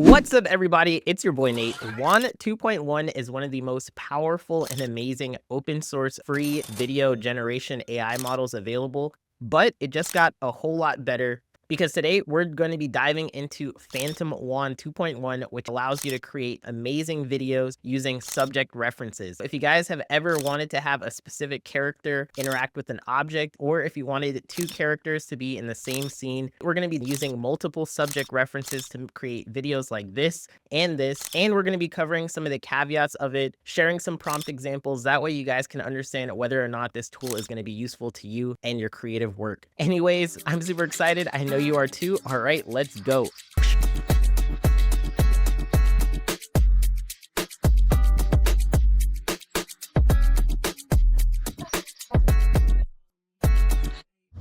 What's up, everybody? It's your boy Nate. Wan2.1 is one of the most powerful and amazing open source free video generation AI models available, but it just got a whole lot better because today we're going to be diving into Phantom Wan 2.1, which allows you to create amazing videos using subject references. If you guys have ever wanted to have a specific character interact with an object, or if you wanted two characters to be in the same scene, we're going to be using multiple subject references to create videos like this, and we're going to be covering some of the caveats of it, sharing some prompt examples. That way you guys can understand whether or not this tool is going to be useful to you and your creative work. Anyways, I'm super excited. I know you are too. All right, let's go.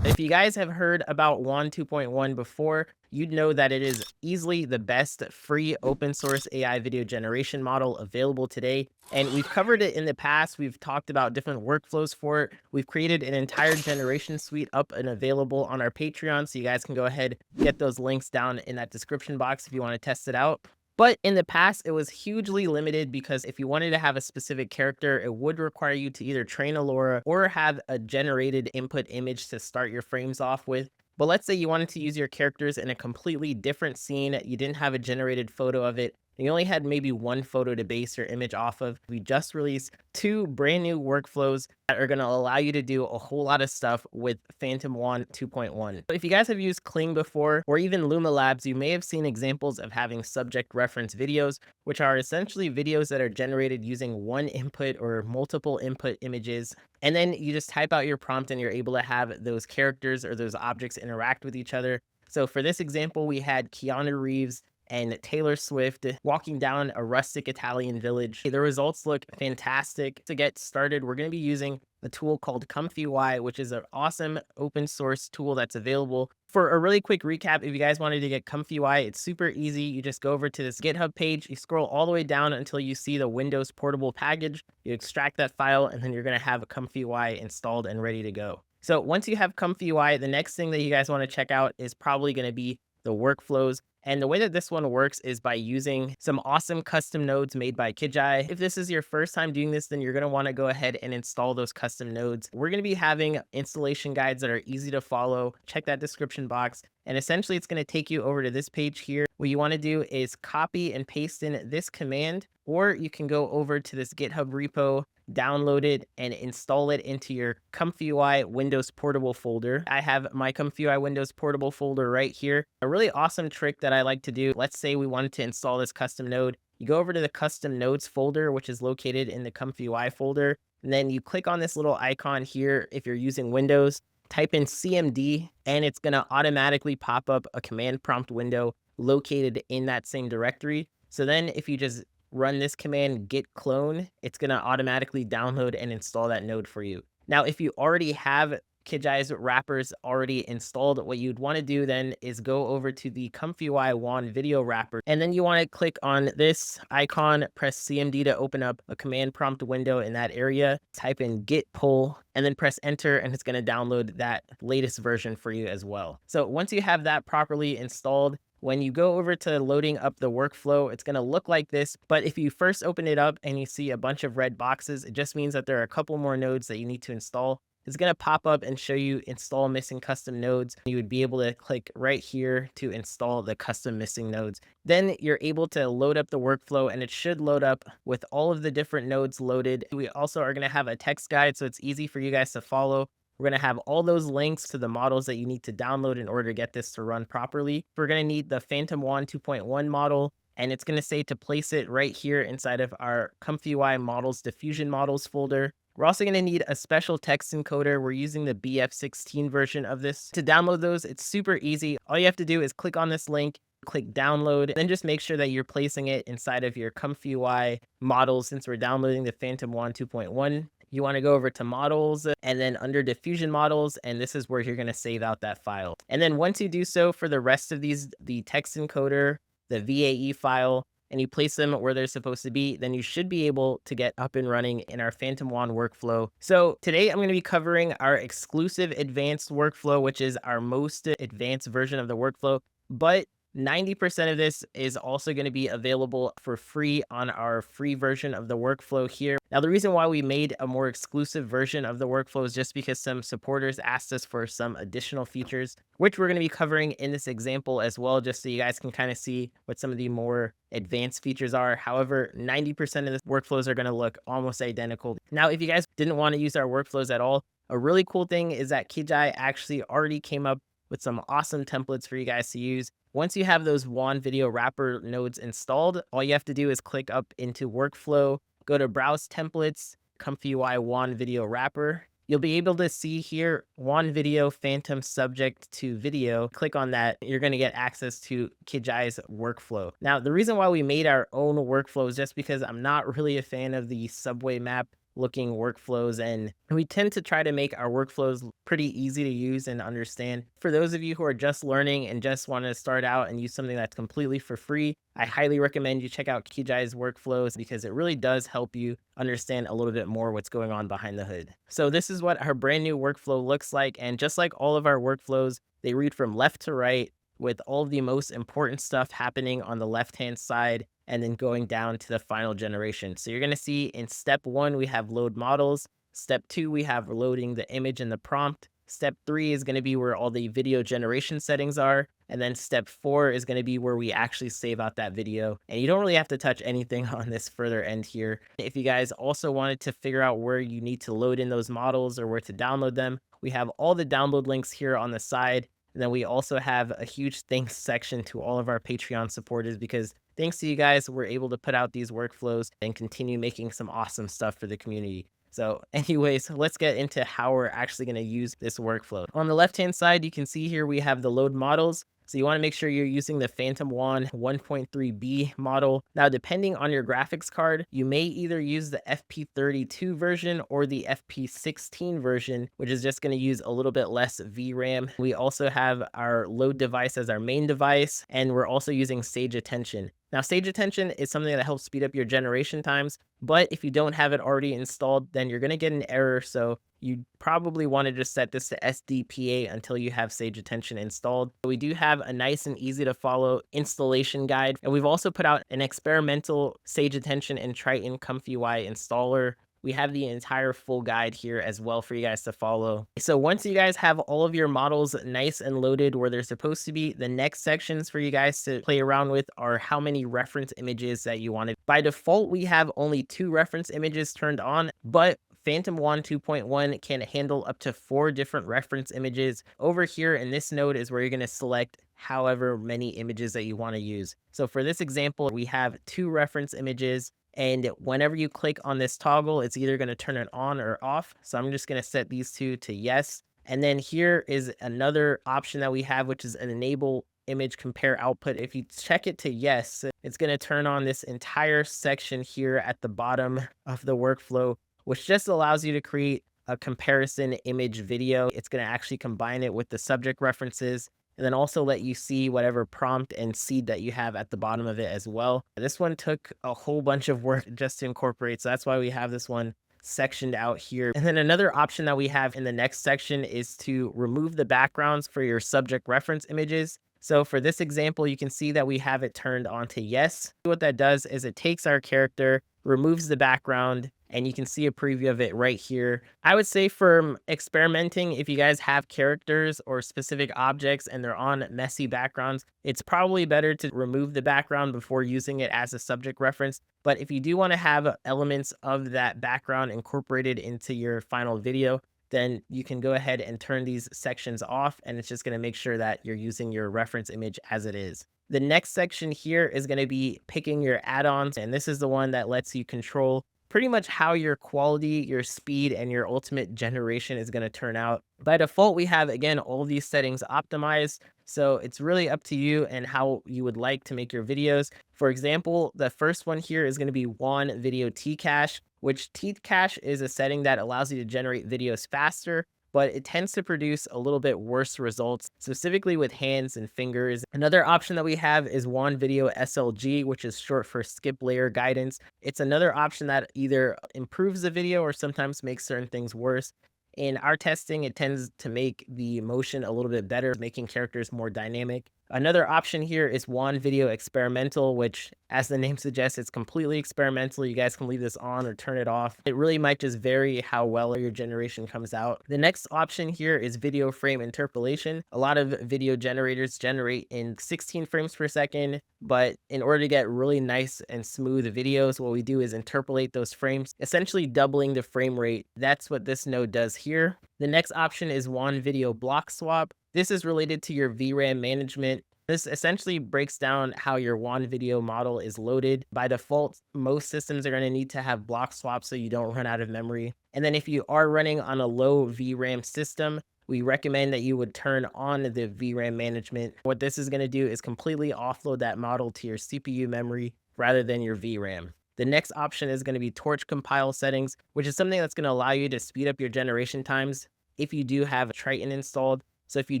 If you guys have heard about Wan 2.1 before, you'd know that it is easily the best free open source AI video generation model available today. And we've covered it in the past. We've talked about different workflows for it. We've created an entire generation suite up and available on our Patreon. So you guys can go ahead, get those links down in that description box if you want to test it out. But in the past, it was hugely limited because if you wanted to have a specific character, it would require you to either train a LoRa or have a generated input image to start your frames off with. But let's say you wanted to use your characters in a completely different scene, you didn't have a generated photo of it, and you only had maybe one photo to base your image off of. We just released two brand new workflows that are going to allow you to do a whole lot of stuff with Phantom Wan 2.1. If you guys have used Kling before, or even Luma Labs, you may have seen examples of having subject reference videos, which are essentially videos that are generated using one input or multiple input images. And then you just type out your prompt and you're able to have those characters or those objects interact with each other. So for this example, we had Keanu Reeves and Taylor Swift walking down a rustic Italian village. The results look fantastic. To get started, we're going to be using a tool called ComfyUI, which is an awesome open source tool that's available. For a really quick recap, if you guys wanted to get ComfyUI, it's super easy. You just go over to this GitHub page, you scroll all the way down until you see the Windows portable package, you extract that file, and then you're going to have a ComfyUI installed and ready to go. So once you have ComfyUI, the next thing that you guys want to check out is probably going to be the workflows. And the way that this one works is by using some awesome custom nodes made by TeaCache. If this is your first time doing this, then you're going to want to go ahead and install those custom nodes. We're going to be having installation guides that are easy to follow. Check that description box. And essentially, it's going to take you over to this page here. What you want to do is copy and paste in this command, or you can go over to this GitHub repo, download it, and install it into your ComfyUI Windows Portable folder. I have my ComfyUI Windows Portable folder right here. A really awesome trick that I like to do, let's say we wanted to install this custom node. You go over to the custom nodes folder, which is located in the ComfyUI folder, and then you click on this little icon here if you're using Windows, type in CMD, and it's going to automatically pop up a command prompt window located in that same directory. So then if you just run this command git clone, it's going to automatically download and install that node for you. Now, if you already have TeaCache's wrappers already installed, what you'd want to do then is go over to the ComfyUI Wan video wrapper, and then you want to click on this icon, press CMD to open up a command prompt window in that area, type in git pull, and then press enter, and it's going to download that latest version for you as well. So once you have that properly installed, when you go over to loading up the workflow, it's going to look like this. But if you first open it up and you see a bunch of red boxes, it just means that there are a couple more nodes that you need to install. It's going to pop up and show you install missing custom nodes. You would be able to click right here to install the custom missing nodes. Then you're able to load up the workflow, and it should load up with all of the different nodes loaded. We also are going to have a text guide, so it's easy for you guys to follow. We're going to have all those links to the models that you need to download in order to get this to run properly. We're going to need the Phantom Wan 2.1 model, and it's going to say to place it right here inside of our ComfyUI models diffusion models folder. We're also going to need a special text encoder. We're using the BF16 version of this. To download those, it's super easy. All you have to do is click on this link, click download, then just make sure that you're placing it inside of your ComfyUI models. Since we're downloading the Phantom Wan 2.1, you want to go over to models and then under diffusion models, and this is where you're going to save out that file. And then once you do so for the rest of these, the text encoder, the VAE file, and you place them where they're supposed to be, then you should be able to get up and running in our Phantom Wan workflow. So today I'm going to be covering our exclusive advanced workflow, which is our most advanced version of the workflow. But 90% of this is also going to be available for free on our free version of the workflow here. Now, the reason why we made a more exclusive version of the workflow is just because some supporters asked us for some additional features, which we're going to be covering in this example as well, just so you guys can kind of see what some of the more advanced features are. However, 90% of the workflows are going to look almost identical. Now, if you guys didn't want to use our workflows at all, a really cool thing is that TeaCache actually already came up with some awesome templates for you guys to use. Once you have those Wan video wrapper nodes installed, all you have to do is click up into workflow, go to browse templates, ComfyUI Wan video wrapper. You'll be able to see here Wan video phantom subject to video. Click on that. You're going to get access to TeaCache's workflow. Now, the reason why we made our own workflow is just because I'm not really a fan of the subway map looking workflows, and we tend to try to make our workflows pretty easy to use and understand. For those of you who are just learning and just want to start out and use something that's completely for free, I highly recommend you check out TeaCache's workflows because it really does help you understand a little bit more what's going on behind the hood. So this is what our brand new workflow looks like, and just like all of our workflows, they read from left to right with all of the most important stuff happening on the left-hand side and then going down to the final generation. So you're going to see in step 1, we have load models. Step 2, we have loading the image and the prompt. Step 3 is going to be where all the video generation settings are. And then step 4 is going to be where we actually save out that video. And you don't really have to touch anything on this further end here. If you guys also wanted to figure out where you need to load in those models or where to download them, we have all the download links here on the side. And then we also have a huge thanks section to all of our Patreon supporters because thanks to you guys, we're able to put out these workflows and continue making some awesome stuff for the community. So anyways, let's get into how we're actually going to use this workflow. On the left-hand side, you can see here we have the load models. So you want to make sure you're using the Phantom Wan 1.3B model. Now, depending on your graphics card, you may either use the FP32 version or the FP16 version, which is just going to use a little bit less VRAM. We also have our load device as our main device, and we're also using Sage Attention. Now, Sage Attention is something that helps speed up your generation times, but if you don't have it already installed, then you're going to get an error. So you probably want to just set this to SDPA until you have Sage Attention installed. We do have a nice and easy to follow installation guide, and we've also put out an experimental Sage Attention and Triton ComfyUI installer. We have the entire full guide here as well for you guys to follow. So once you guys have all of your models nice and loaded where they're supposed to be, the next sections for you guys to play around with are how many reference images that you wanted. By default, we have only 2 reference images turned on, but Phantom Wan 2.1 can handle up to 4 different reference images. Over here in this node is where you're going to select however many images that you want to use. So for this example, we have 2 reference images. And whenever you click on this toggle, it's either going to turn it on or off. So I'm just going to set these 2 to yes. And then here is another option that we have, which is an enable image compare output. If you check it to yes, it's going to turn on this entire section here at the bottom of the workflow, which just allows you to create a comparison image video. It's going to actually combine it with the subject references, and then also let you see whatever prompt and seed that you have at the bottom of it as well. This one took a whole bunch of work just to incorporate, so that's why we have this one sectioned out here. And then another option that we have in the next section is to remove the backgrounds for your subject reference images. So for this example, you can see that we have it turned on to yes. What that does is it takes our character, removes the background, and you can see a preview of it right here. I would say for experimenting, if you guys have characters or specific objects and they're on messy backgrounds, it's probably better to remove the background before using it as a subject reference. But if you do want to have elements of that background incorporated into your final video, then you can go ahead and turn these sections off, and it's just going to make sure that you're using your reference image as it is. The next section here is going to be picking your add-ons, and this is the one that lets you control pretty much how your quality, your speed, and your ultimate generation is going to turn out. By default, we have, again, all these settings optimized, so it's really up to you and how you would like to make your videos. For example, the first one here is going to be Wan Video TeaCache, which TeaCache is a setting that allows you to generate videos faster, but it tends to produce a little bit worse results, specifically with hands and fingers. Another option that we have is Wan Video SLG, which is short for skip layer guidance. It's another option that either improves the video or sometimes makes certain things worse. In our testing, it tends to make the motion a little bit better, making characters more dynamic. Another option here is Wan Video Experimental, which, as the name suggests, it's completely experimental. You guys can leave this on or turn it off. It really might just vary how well your generation comes out. The next option here is Video Frame Interpolation. A lot of video generators generate in 16 frames per second, but in order to get really nice and smooth videos, what we do is interpolate those frames, essentially doubling the frame rate. That's what this node does here. The next option is Wan Video Block Swap. This is related to your VRAM management. This essentially breaks down how your Wan video model is loaded. By default, most systems are going to need to have block swap so you don't run out of memory. And then if you are running on a low VRAM system, we recommend that you would turn on the VRAM management. What this is going to do is completely offload that model to your CPU memory rather than your VRAM. The next option is going to be torch compile settings, which is something that's going to allow you to speed up your generation times if you do have Triton installed. So if you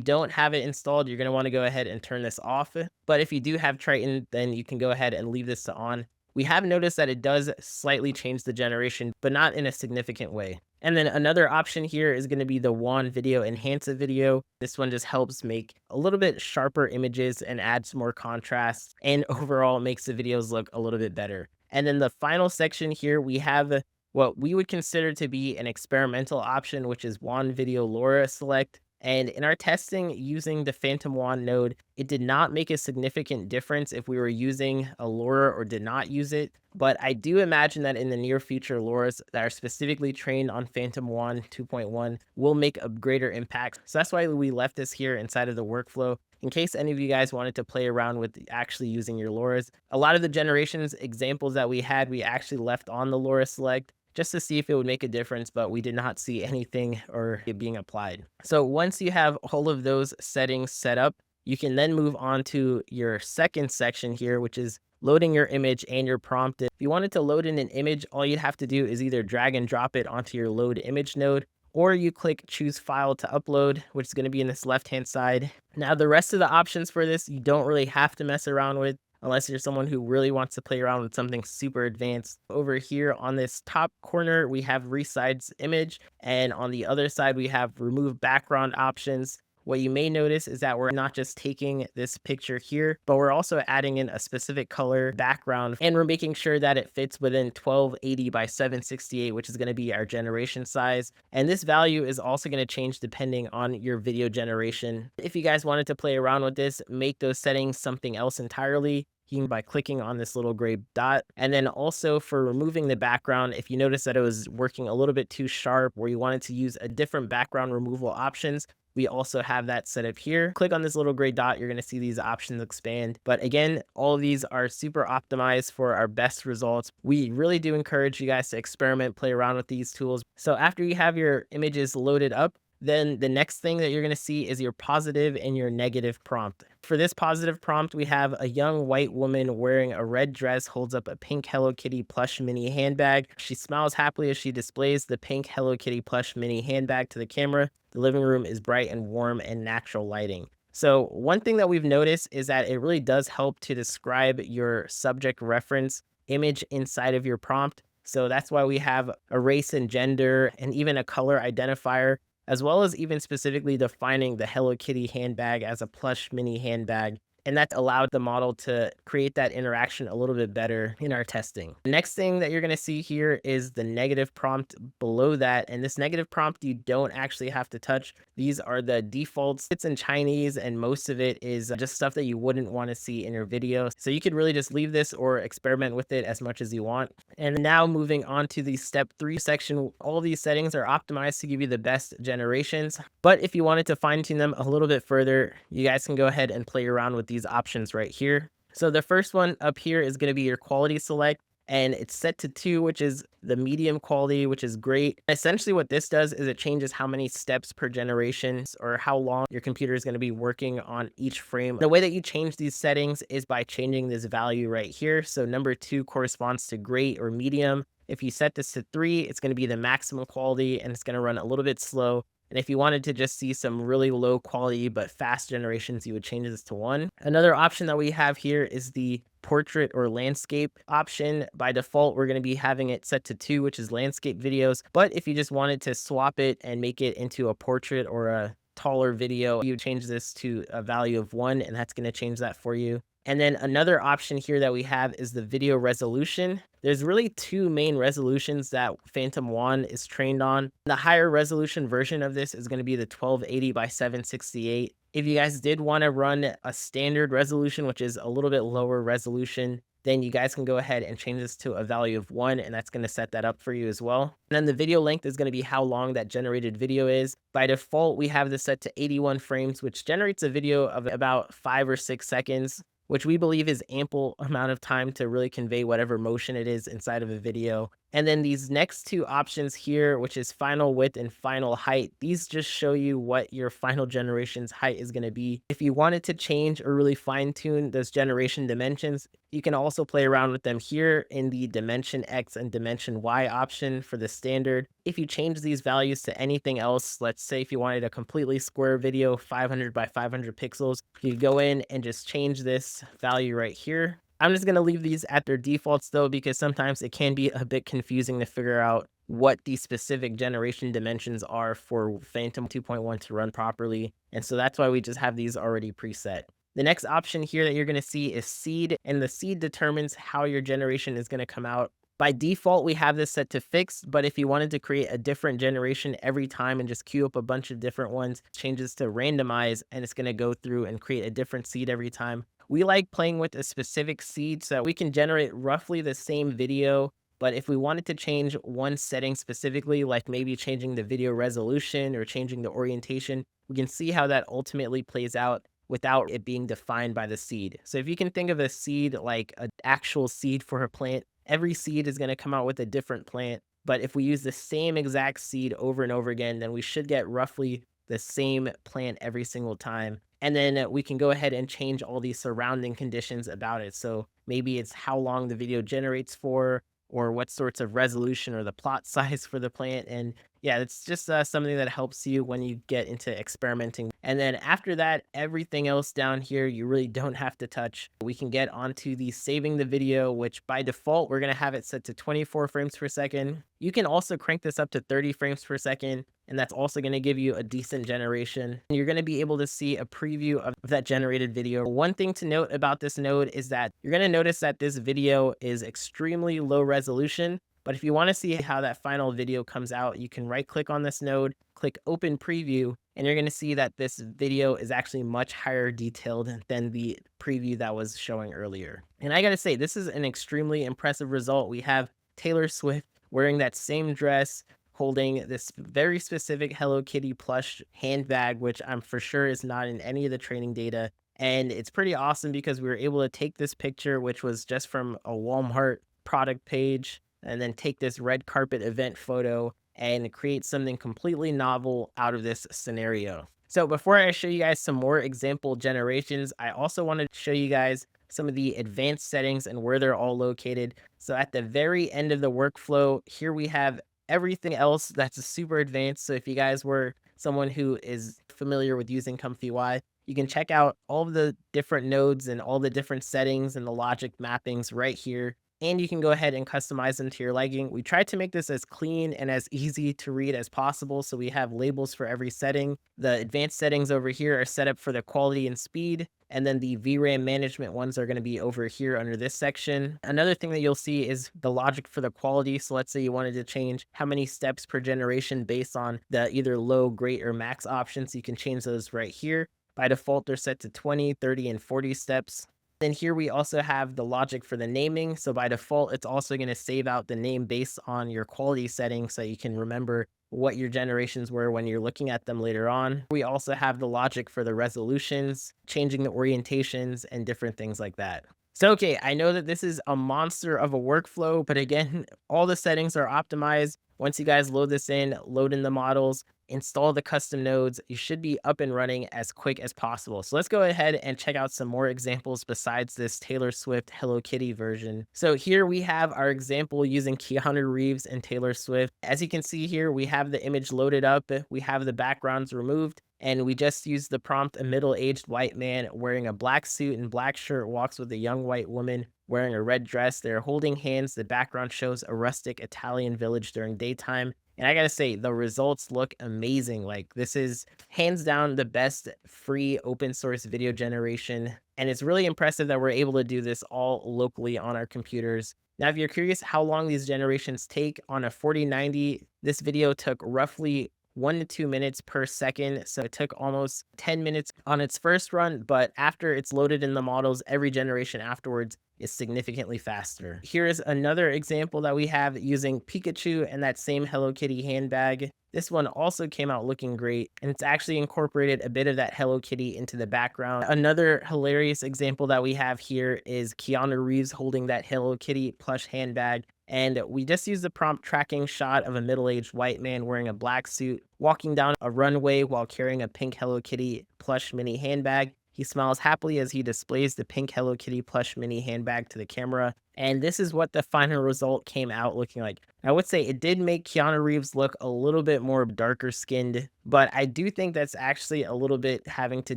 don't have it installed, you're going to want to go ahead and turn this off. But if you do have Triton, then you can go ahead and leave this on. We have noticed that it does slightly change the generation, but not in a significant way. And then another option here is going to be the Wan Video Enhance a Video. This one just helps make a little bit sharper images and adds more contrast, and overall makes the videos look a little bit better. And then the final section here, we have what we would consider to be an experimental option, which is Wan Video LoRa Select. And in our testing using the Phantom Wan node, it did not make a significant difference if we were using a LoRa or did not use it. But I do imagine that in the near future, LoRas that are specifically trained on Phantom Wan 2.1 will make a greater impact. So that's why we left this here inside of the workflow, in case any of you guys wanted to play around with actually using your LoRas. A lot of the generations examples that we had, we actually left on the LoRa Select just to see if it would make a difference, but we did not see anything or it being applied. So once you have all of those settings set up, you can then move on to your second section here, which is loading your image and your prompt. If you wanted to load in an image, all you'd have to do is either drag and drop it onto your load image node, or you click choose file to upload, which is going to be in this left-hand side. Now, the rest of the options for this, you don't really have to mess around with, unless you're someone who really wants to play around with something super advanced. Over here on this top corner, we have resize image, and on the other side, we have remove background options. What you may notice is that we're not just taking this picture here, but we're also adding in a specific color background, and we're making sure that it fits within 1280 by 768, which is going to be our generation size. And this value is also going to change depending on your video generation. If you guys wanted to play around with this, make those settings something else entirely, by clicking on this little gray dot. And then also for removing the background, if you notice that it was working a little bit too sharp, or you wanted to use a different background removal options, we also have that set up here. Click on this little gray dot, you're going to see these options expand. But again, all of these are super optimized for our best results. We really do encourage you guys to experiment, play around with these tools. So after you have your images loaded up, then the next thing that you're going to see is your positive and your negative prompt. For this positive prompt, we have a young white woman wearing a red dress holds up a pink Hello Kitty plush mini handbag. She smiles happily as she displays the pink Hello Kitty plush mini handbag to the camera. The living room is bright and warm and natural lighting. So one thing that we've noticed is that it really does help to describe your subject reference image inside of your prompt. So that's why we have a race and gender and even a color identifier, as well as even specifically defining the Hello Kitty handbag as a plush mini handbag. And that allowed the model to create that interaction a little bit better in our testing. The next thing that you're going to see here is the negative prompt below that. And this negative prompt, you don't actually have to touch. These are the defaults. It's in Chinese, and most of it is just stuff that you wouldn't want to see in your video. So you could really just leave this or experiment with it as much as you want. And now moving on to the step 3 section, all these settings are optimized to give you the best generations. But if you wanted to fine tune them a little bit further, you guys can go ahead and play around with these options right here. So the first one up here is going to be your quality select, and it's set to 2, which is the medium quality, which is great. Essentially what this does is it changes how many steps per generation or how long your computer is going to be working on each frame. The way that you change these settings is by changing this value right here. So number 2 corresponds to great or medium. If you set this to 3, it's going to be the maximum quality, and it's going to run a little bit slow. And if you wanted to just see some really low quality but fast generations, you would change this to 1. Another option that we have here is the portrait or landscape option. By default, we're going to be having it set to 2, which is landscape videos. But if you just wanted to swap it and make it into a portrait or a taller video, you change this to a value of 1, and that's going to change that for you. And then another option here that we have is the video resolution. There's really two main resolutions that Phantom Wan is trained on. The higher resolution version of this is going to be the 1280 by 768. If you guys did want to run a standard resolution, which is a little bit lower resolution, then you guys can go ahead and change this to a value of 1, and that's going to set that up for you as well. And then the video length is going to be how long that generated video is. By default, we have this set to 81 frames, which generates a video of about 5 or 6 seconds, which we believe is ample amount of time to really convey whatever motion it is inside of a video. And then these next two options here, which is final width and final height, these just show you what your final generation's height is going to be. If you wanted to change or really fine tune those generation dimensions, you can also play around with them here in the dimension X and dimension Y option for the standard. If you change these values to anything else, let's say if you wanted a completely square video, 500 by 500 pixels, you go in and just change this value right here. I'm just going to leave these at their defaults though, because sometimes it can be a bit confusing to figure out what the specific generation dimensions are for Phantom 2.1 to run properly. And so that's why we just have these already preset. The next option here that you're going to see is seed, and the seed determines how your generation is going to come out. By default, we have this set to fixed, but if you wanted to create a different generation every time and just queue up a bunch of different ones, changes to randomize, and it's going to go through and create a different seed every time. We like playing with a specific seed so that we can generate roughly the same video, but if we wanted to change one setting specifically, like maybe changing the video resolution or changing the orientation, we can see how that ultimately plays out without it being defined by the seed. So if you can think of a seed like an actual seed for a plant, every seed is going to come out with a different plant. But if we use the same exact seed over and over again, then we should get roughly the same plant every single time. And then we can go ahead and change all these surrounding conditions about it. So maybe it's how long the video generates for, or what sorts of resolution or the plot size for the plant. And yeah, it's just something that helps you when you get into experimenting. And then after that, everything else down here, you really don't have to touch. We can get onto the saving the video, which by default, we're going to have it set to 24 frames per second. You can also crank this up to 30 frames per second, and that's also going to give you a decent generation. And you're going to be able to see a preview of that generated video. One thing to note about this node is that you're going to notice that this video is extremely low resolution. But if you want to see how that final video comes out, you can right click on this node, click open preview, and you're going to see that this video is actually much higher detailed than the preview that was showing earlier. And I got to say, this is an extremely impressive result. We have Taylor Swift wearing that same dress, holding this very specific Hello Kitty plush handbag, which I'm for sure is not in any of the training data. And it's pretty awesome because we were able to take this picture, which was just from a Walmart product page, and then take this red carpet event photo and create something completely novel out of this scenario. So before I show you guys some more example generations, I also want to show you guys some of the advanced settings and where they're all located. So at the very end of the workflow, here we have everything else that's super advanced. So if you guys were someone who is familiar with using ComfyUI, you can check out all of the different nodes and all the different settings and the logic mappings right here. And you can go ahead and customize them to your liking. We tried to make this as clean and as easy to read as possible. So we have labels for every setting. The advanced settings over here are set up for the quality and speed. And then the VRAM management ones are going to be over here under this section. Another thing that you'll see is the logic for the quality. So let's say you wanted to change how many steps per generation based on the either low, great, or max options. You can change those right here. By default, they're set to 20, 30, and 40 steps. Then here we also have the logic for the naming. So by default, it's also going to save out the name based on your quality settings so you can remember what your generations were when you're looking at them later on. We also have the logic for the resolutions, changing the orientations, and different things like that. So, okay, I know that this is a monster of a workflow, but again, all the settings are optimized. Once you guys load this in, load in the models, install the custom nodes, you should be up and running as quick as possible. So let's go ahead and check out some more examples besides this Taylor Swift Hello Kitty version. So here we have our example using Keanu Reeves and Taylor Swift. As you can see here, we have the image loaded up, we have the backgrounds removed, and we just used the prompt: a middle-aged white man wearing a black suit and black shirt walks with a young white woman wearing a red dress. They're holding hands. The background shows a rustic Italian village during daytime. And I gotta say, the results look amazing. Like, this is hands down the best free open source video generation. And it's really impressive that we're able to do this all locally on our computers. Now, if you're curious how long these generations take on a 4090, this video took roughly 1 to 2 minutes per second. So it took almost 10 minutes on its first run, but after it's loaded in the models, every generation afterwards is significantly faster. Here's another example that we have using Pikachu and that same Hello Kitty handbag. This one also came out looking great, and it's actually incorporated a bit of that Hello Kitty into the background. Another hilarious example that we have here is Keanu Reeves holding that Hello Kitty plush handbag. And we just used the prompt tracking shot of a middle-aged white man wearing a black suit, walking down a runway while carrying a pink Hello Kitty plush mini handbag. He smiles happily as he displays the pink Hello Kitty plush mini handbag to the camera. And this is what the final result came out looking like. I would say it did make Keanu Reeves look a little bit more darker skinned, but I do think that's actually a little bit having to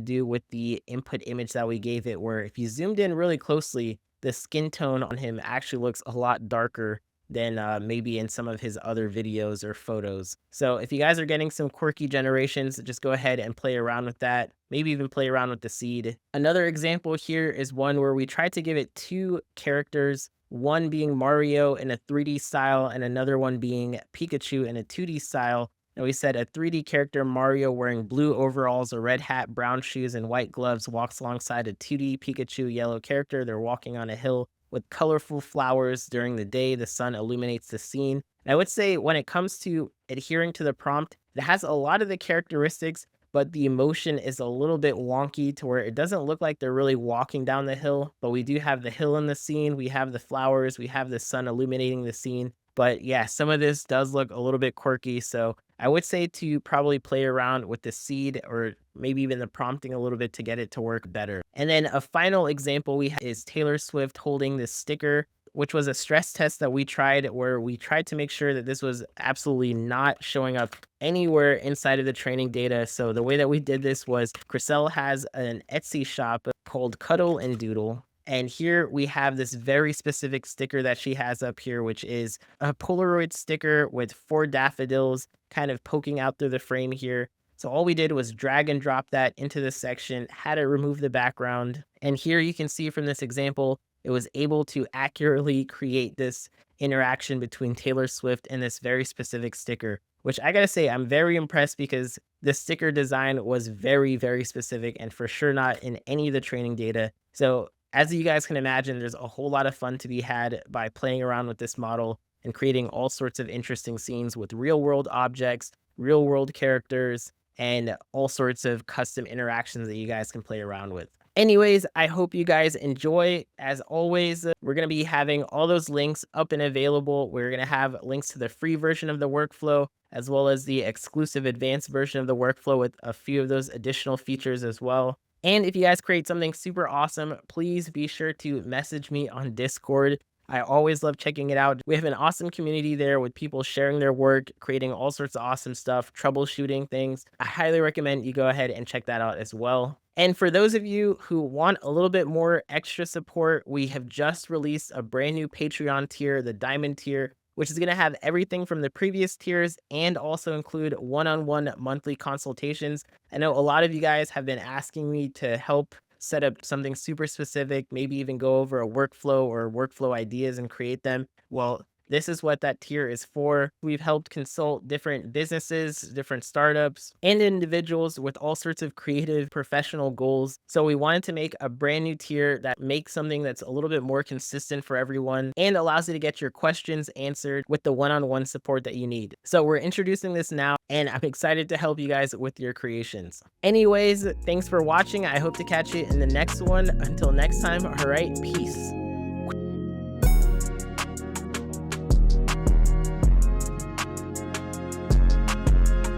do with the input image that we gave it, where if you zoomed in really closely, the skin tone on him actually looks a lot darker than maybe in some of his other videos or photos. So if you guys are getting some quirky generations, just go ahead and play around with that. Maybe even play around with the seed. Another example here is one where we tried to give it two characters, one being Mario in a 3D style and another one being Pikachu in a 2D style. And we said a 3D character, Mario, wearing blue overalls, a red hat, brown shoes, and white gloves, walks alongside a 2D Pikachu yellow character. They're walking on a hill with colorful flowers. During the day, the sun illuminates the scene. And I would say when it comes to adhering to the prompt, it has a lot of the characteristics, but the emotion is a little bit wonky to where it doesn't look like they're really walking down the hill. But we do have the hill in the scene, we have the flowers, we have the sun illuminating the scene. But yeah, some of this does look a little bit quirky. So I would say to probably play around with the seed or maybe even the prompting a little bit to get it to work better. And then a final example we have is Taylor Swift holding this sticker, which was a stress test that we tried where we tried to make sure that this was absolutely not showing up anywhere inside of the training data. So the way that we did this was Chriselle has an Etsy shop called Cuddle and Doodle. And here we have this very specific sticker that she has up here, which is a Polaroid sticker with 4 daffodils kind of poking out through the frame here. So all we did was drag and drop that into this section, had it remove the background. And here you can see from this example, it was able to accurately create this interaction between Taylor Swift and this very specific sticker, which I gotta say, I'm very impressed because the sticker design was very, very specific and for sure not in any of the training data. So as you guys can imagine, there's a whole lot of fun to be had by playing around with this model and creating all sorts of interesting scenes with real world objects, real world characters, and all sorts of custom interactions that you guys can play around with. Anyways, I hope you guys enjoy. As always, we're going to be having all those links up and available. We're going to have links to the free version of the workflow, as well as the exclusive advanced version of the workflow with a few of those additional features as well. And if you guys create something super awesome, please be sure to message me on Discord. I always love checking it out. We have an awesome community there with people sharing their work, creating all sorts of awesome stuff, troubleshooting things. I highly recommend you go ahead and check that out as well. And for those of you who want a little bit more extra support, we have just released a brand new Patreon tier, the Diamond tier, which is going to have everything from the previous tiers and also include one-on-one monthly consultations. I know a lot of you guys have been asking me to help set up something super specific, maybe even go over a workflow or workflow ideas and create them. Well, this is what that tier is for. We've helped consult different businesses, different startups, and individuals with all sorts of creative professional goals. So we wanted to make a brand new tier that makes something that's a little bit more consistent for everyone and allows you to get your questions answered with the one-on-one support that you need. So we're introducing this now, and I'm excited to help you guys with your creations. Anyways, thanks for watching. I hope to catch you in the next one. Until next time, all right, peace.